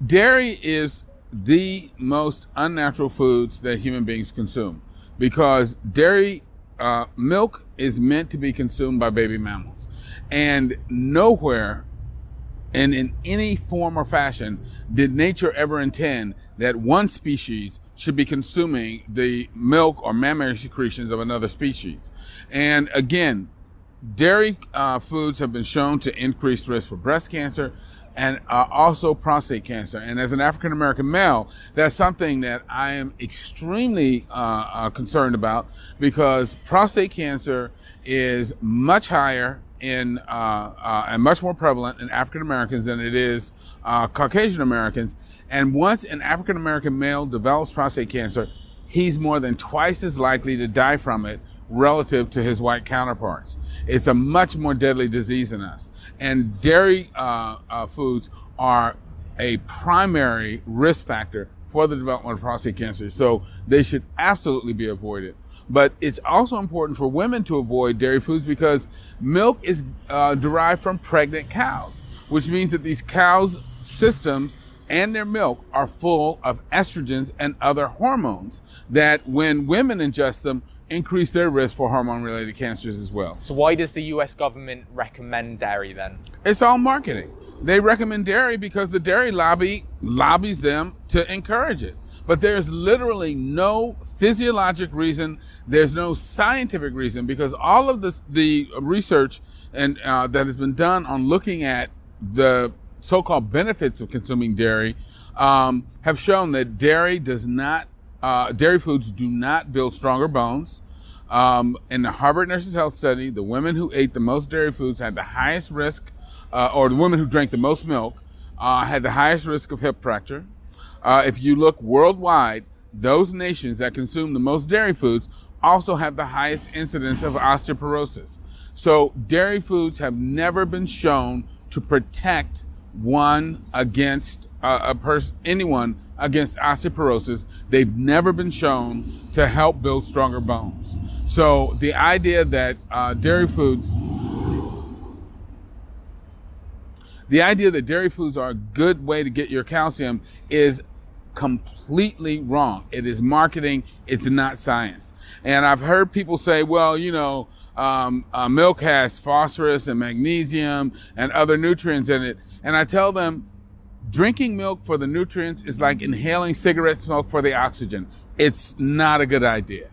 Dairy is the most unnatural foods that human beings consume because dairy milk is meant to be consumed by baby mammals. And nowhere and in any form or fashion did nature ever intend that one species should be consuming the milk or mammary secretions of another species. And again, dairy foods have been shown to increase risk for breast cancer and also prostate cancer. And as an African American male, that's something that I am extremely concerned about, because prostate cancer is much higher in and much more prevalent in African Americans than it is Caucasian Americans. And once an African American male develops prostate cancer, he's more than twice as likely to die from it relative to his white counterparts. It's a much more deadly disease in us. And dairy foods are a primary risk factor for the development of prostate cancer. So they should absolutely be avoided. But it's also important for women to avoid dairy foods because milk is derived from pregnant cows, which means that these cows' systems and their milk are full of estrogens and other hormones that, when women ingest them, increase their risk for hormone-related cancers as well. So why does the US government recommend dairy then? It's all marketing. They recommend dairy because the dairy lobby lobbies them to encourage it. But there's literally no physiologic reason, there's no scientific reason, because all of the research and that has been done on looking at the so-called benefits of consuming dairy have shown that dairy foods do not build stronger bones. In the Harvard Nurses Health Study, the women who ate the most dairy foods had the highest risk, or the women who drank the most milk had the highest risk of hip fracture. If you look worldwide, those nations that consume the most dairy foods also have the highest incidence of osteoporosis. So dairy foods have never been shown to protect one against anyone against osteoporosis. They've never been shown to help build stronger bones. So the idea that dairy foods are a good way to get your calcium is completely wrong. It is marketing. It's not science. And I've heard people say, well, milk has phosphorus and magnesium and other nutrients in it. And I tell them, drinking milk for the nutrients is like inhaling cigarette smoke for the oxygen. It's not a good idea.